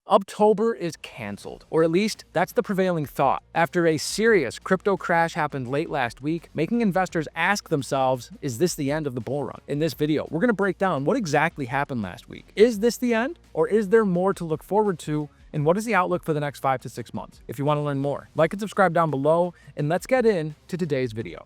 October is canceled, or at least that's the prevailing thought, after a serious crypto crash happened late last week, making investors ask themselves, is this the end of the bull run? In this video, we're going to break down what exactly happened last week. Is this the end, or is there more to look forward to? And what is the outlook for the next 5 to 6 months? If you want to learn more, like and subscribe down below, and let's get into today's video.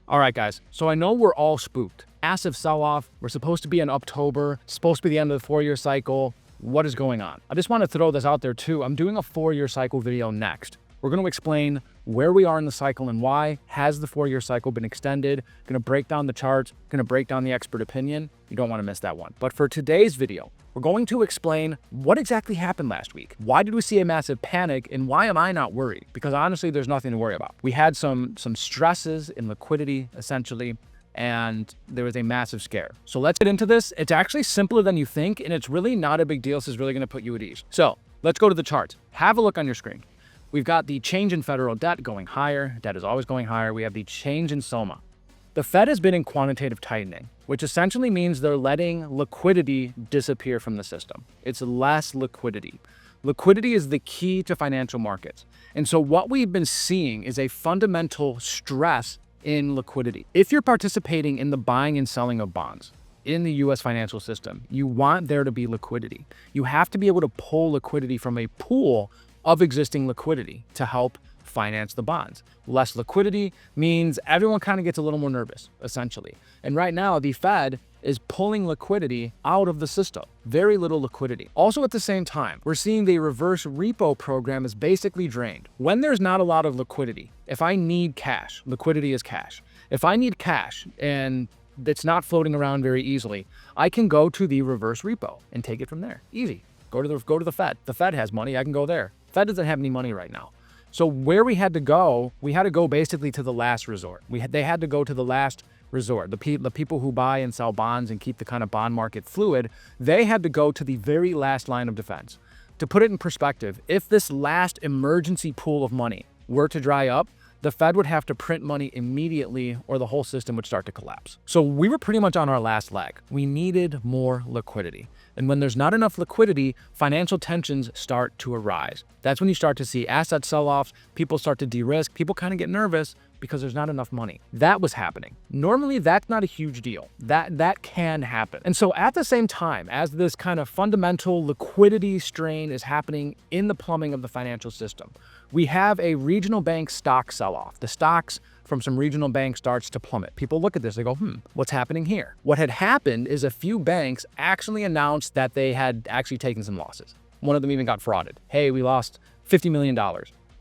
All right, guys, so I know we're all spooked. Massive sell-off. We're supposed to be in October, supposed to be the end of the 4-year cycle. What is going on? I just want to throw this out there too. I'm doing a 4-year cycle video next. We're going to explain where we are in the cycle and why. Has the 4-year cycle been extended? Going to break down the charts, going to break down the expert opinion. You don't want to miss that one. But for today's video, we're going to explain what exactly happened last week. Why did we see a massive panic, and why am I not worried? Because honestly, there's nothing to worry about. We had some stresses in liquidity, essentially, and there was a massive scare. So let's get into this. It's actually simpler than you think, and it's really not a big deal. This is really going to put you at ease. So let's go to the charts. Have a look on your screen. We've got the change in federal debt going higher. Debt is always going higher. We have the change in SOMA. The Fed has been in quantitative tightening, which essentially means they're letting liquidity disappear from the system. It's less liquidity. Liquidity is the key to financial markets. And so what we've been seeing is a fundamental stress in liquidity. If you're participating in the buying and selling of bonds in the US financial system, you want there to be liquidity. You have to be able to pull liquidity from a pool of existing liquidity to help finance the bonds. Less liquidity means everyone kind of gets a little more nervous, essentially. And right now, the Fed is pulling liquidity out of the system. Very little liquidity. Also at the same time, we're seeing the reverse repo program is basically drained. When there's not a lot of liquidity, if I need cash, liquidity is cash. If I need cash and it's not floating around very easily, I can go to the reverse repo and take it from there. Easy. Go to the Fed. The Fed has money, I can go there. Fed doesn't have any money right now. So where we had to go basically to the last resort. They had to go to the last resort. The people who buy and sell bonds and keep the kind of bond market fluid, they had to go to the very last line of defense. To put it in perspective, if this last emergency pool of money were to dry up, the Fed would have to print money immediately or the whole system would start to collapse. So we were pretty much on our last leg. We needed more liquidity. And when there's not enough liquidity, financial tensions start to arise. That's when you start to see asset sell-offs, people start to de-risk, people kind of get nervous because there's not enough money. That was happening. Normally, that's not a huge deal. That can happen. And so at the same time, as this kind of fundamental liquidity strain is happening in the plumbing of the financial system, we have a regional bank stock sell-off. The stocks from some regional banks starts to plummet. People look at this, they go, what's happening here? What had happened is a few banks actually announced that they had actually taken some losses. One of them even got frauded. Hey, we lost $50 million.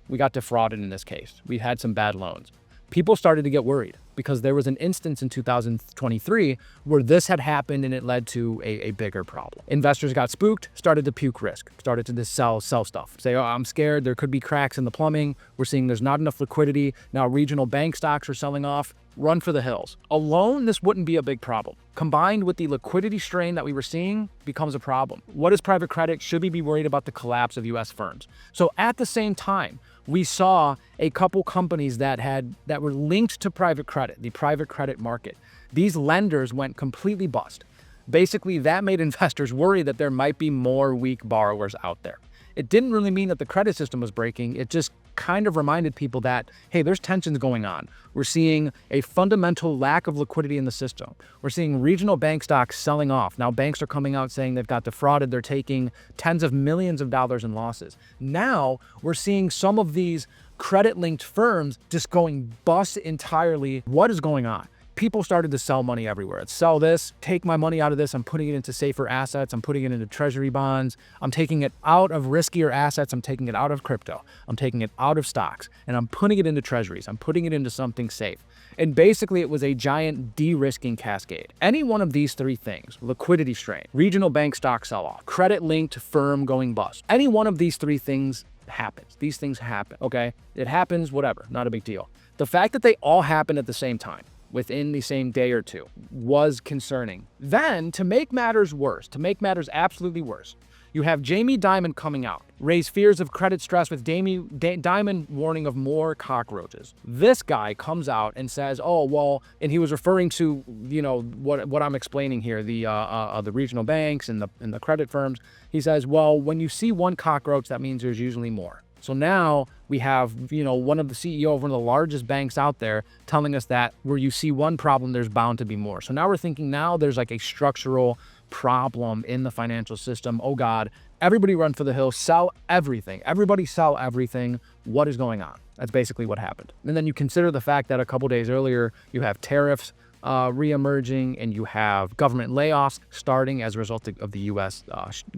We got defrauded in this case. We had some bad loans. People started to get worried because there was an instance in 2023 where this had happened and it led to a bigger problem. Investors got spooked, started to puke risk, started to just sell stuff. Say, oh, I'm scared, there could be cracks in the plumbing. We're seeing there's not enough liquidity. Now regional bank stocks are selling off. Run for the hills. Alone, this wouldn't be a big problem. Combined with the liquidity strain that we were seeing becomes a problem. What is private credit? Should we be worried about the collapse of US firms? So at the same time, we saw a couple companies that were linked to private credit, the private credit market. These lenders went completely bust. Basically, that made investors worry that there might be more weak borrowers out there. It didn't really mean that the credit system was breaking. It just kind of reminded people that, hey, there's tensions going on. We're seeing a fundamental lack of liquidity in the system. We're seeing regional bank stocks selling off. Now banks are coming out saying they've got defrauded. They're taking tens of millions of dollars in losses. Now we're seeing some of these credit-linked firms just going bust entirely. What is going on? People started to sell money everywhere. It's sell this, take my money out of this, I'm putting it into safer assets, I'm putting it into treasury bonds, I'm taking it out of riskier assets, I'm taking it out of crypto, I'm taking it out of stocks, and I'm putting it into treasuries, I'm putting it into something safe. And basically it was a giant de-risking cascade. Any one of these three things, liquidity strain, regional bank stock sell-off, credit-linked firm going bust, any one of these three things happens. These things happen, okay? It happens, whatever, not a big deal. The fact that they all happen at the same time, within the same day or two, was concerning. Then, to make matters worse, to make matters absolutely worse, You have Jamie Dimon coming out, raise fears of credit stress with Dimon warning of more cockroaches. This guy comes out and says, oh, well, and he was referring to, you know, what I'm explaining here, the regional banks and the credit firms. He says, well, when you see one cockroach, that means there's usually more. So now we have, you know, one of the CEO of one of the largest banks out there telling us that where you see one problem, there's bound to be more. So now we're thinking now there's like a structural problem in the financial system. Oh God, everybody run for the hills, sell everything. Everybody sell everything. What is going on? That's basically what happened. And then you consider the fact that a couple days earlier, you have tariffs re-emerging, and you have government layoffs starting as a result of the U.S.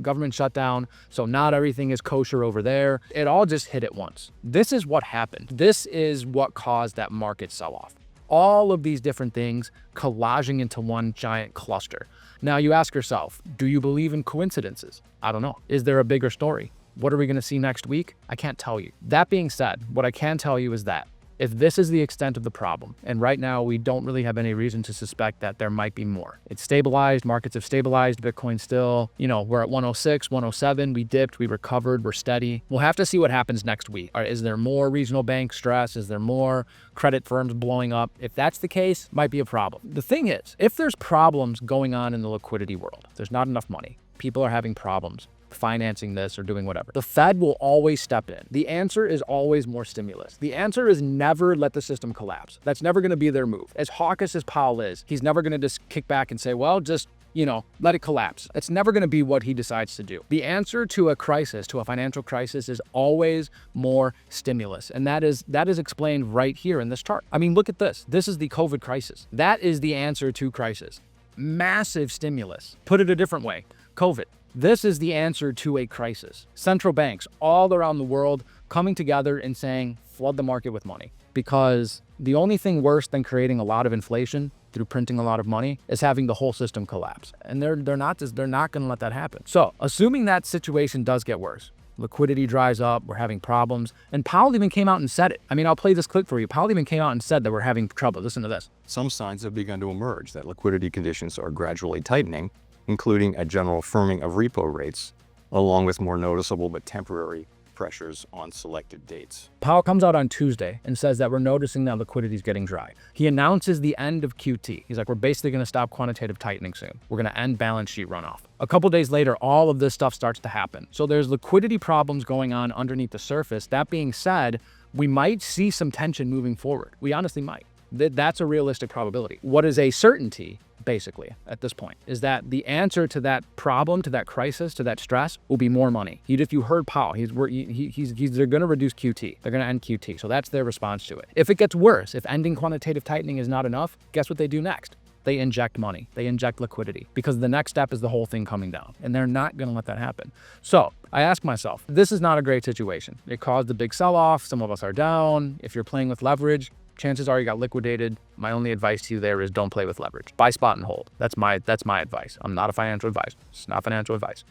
Government shutdown. So not everything is kosher over there. It all just hit at once. This is what happened. This is what caused that market sell-off. All of these different things collaging into one giant cluster. Now you ask yourself, do you believe in coincidences? I don't know. Is there a bigger story? What are we going to see next week? I can't tell you. That being said, what I can tell you is that if this is the extent of the problem, and right now we don't really have any reason to suspect that there might be more. It's stabilized, markets have stabilized, Bitcoin still, you know, we're at 106, 107, we dipped, we recovered, we're steady. We'll have to see what happens next week. Is there more regional bank stress? Is there more credit firms blowing up? If that's the case, might be a problem. The thing is, if there's problems going on in the liquidity world, there's not enough money, people are having problems financing this or doing whatever, the Fed will always step in. The answer is always more stimulus. The answer is never let the system collapse. That's never going to be their move. As hawkish as Powell is, he's never going to just kick back and say, well, just, you know, let it collapse. It's never going to be what he decides to do. The answer to a crisis, to a financial crisis, is always more stimulus. And that is explained right here in this chart. I mean, look at this. This is the COVID crisis. That is the answer to crisis. Massive stimulus. Put it a different way, COVID. This is the answer to a crisis. Central banks all around the world coming together and saying, flood the market with money. Because the only thing worse than creating a lot of inflation through printing a lot of money is having the whole system collapse. And they're not going to let that happen. So assuming that situation does get worse, liquidity dries up, we're having problems, and Powell even came out and said it. I mean, I'll play this clip for you. Powell even came out and said that we're having trouble. Listen to this. Some signs have begun to emerge that liquidity conditions are gradually tightening, including a general firming of repo rates, along with more noticeable but temporary pressures on selected dates. Powell comes out on Tuesday and says that we're noticing that liquidity is getting dry. He announces the end of QT. He's like, we're basically going to stop quantitative tightening soon. We're going to end balance sheet runoff. A couple days later, all of this stuff starts to happen. So there's liquidity problems going on underneath the surface. That being said, we might see some tension moving forward. We honestly might. That's a realistic probability. What is a certainty, basically, at this point, is that the answer to that problem, to that crisis, to that stress will be more money. If you heard Powell, they're going to reduce QT. They're going to end QT. So that's their response to it. If it gets worse, if ending quantitative tightening is not enough, guess what they do next? They inject money. They inject liquidity, because the next step is the whole thing coming down, and they're not going to let that happen. So I ask myself, this is not a great situation. It caused a big sell-off. Some of us are down. If you're playing with leverage, chances are you got liquidated. My only advice to you there is don't play with leverage. Buy spot and hold. That's my advice. I'm not a financial advisor. It's not financial advice.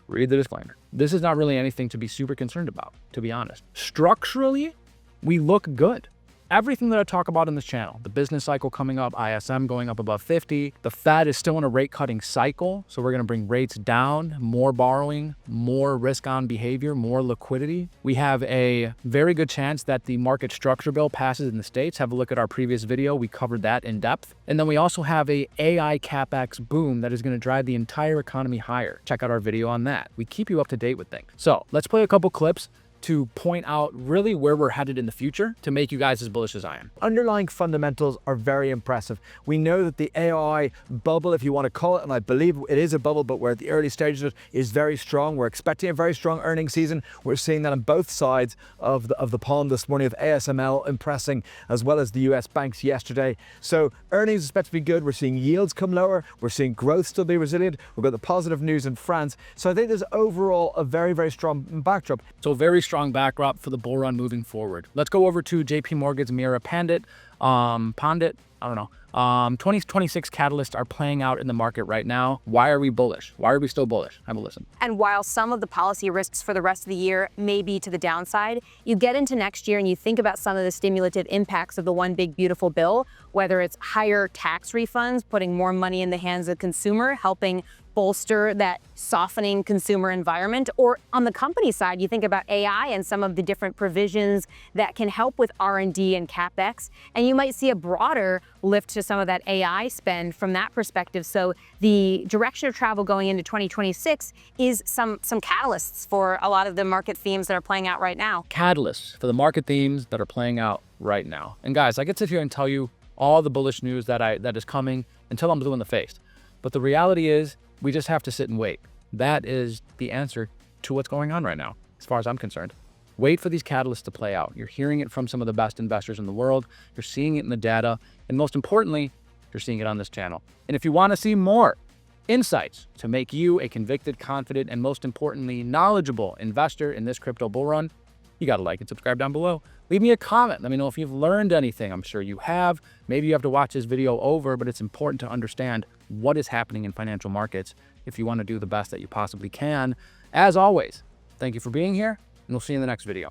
Read the disclaimer. This is not really anything to be super concerned about, to be honest. Structurally, we look good. Everything that I talk about in this channel, the business cycle coming up, ISM going up above 50, the Fed is still in a rate cutting cycle. So we're going to bring rates down, more borrowing, more risk on behavior, more liquidity. We have a very good chance that the market structure bill passes in the States. Have a look at our previous video. We covered that in depth. And then we also have a AI CapEx boom that is going to drive the entire economy higher. Check out our video on that. We keep you up to date with things. So let's play a couple clips to point out really where we're headed in the future to make you guys as bullish as I am. Underlying fundamentals are very impressive. We know that the AI bubble, if you want to call it, and I believe it is a bubble, but we're at the early stages of it, is very strong. We're expecting a very strong earnings season. We're seeing that on both sides of the pond this morning, with ASML impressing as well as the US banks yesterday. So earnings expect to be good. We're seeing yields come lower. We're seeing growth still be resilient. We've got the positive news in France. So I think there's overall a very, very strong backdrop. So very strong backdrop for the bull run moving forward. Let's go over to JP Morgan's Mira Pandit. I don't know. 2026 catalysts are playing out in the market right now. Why are we bullish? Why are we still bullish? Have a listen. And while some of the policy risks for the rest of the year may be to the downside, you get into next year and you think about some of the stimulative impacts of the One Big Beautiful Bill, whether it's higher tax refunds, putting more money in the hands of the consumer, helping bolster that softening consumer environment. Or on the company side, you think about AI and some of the different provisions that can help with R&D and CapEx, and you might see a broader lift to some of that AI spend from that perspective. So the direction of travel going into 2026 is some catalysts for a lot of the market themes that are playing out right now. Catalysts for the market themes that are playing out right now. And guys, I could sit here and tell you all the bullish news that is coming until I'm blue in the face. But the reality is, we just have to sit and wait. That is the answer to what's going on right now, as far as I'm concerned. Wait for these catalysts to play out. You're hearing it from some of the best investors in the world. You're seeing it in the data. And most importantly, you're seeing it on this channel. And if you want to see more insights to make you a convicted, confident, and most importantly, knowledgeable investor in this crypto bull run, you got to like and subscribe down below. Leave me a comment. Let me know if you've learned anything. I'm sure you have. Maybe you have to watch this video over, but it's important to understand what is happening in financial markets if you want to do the best that you possibly can. As always, thank you for being here, and we'll see you in the next video.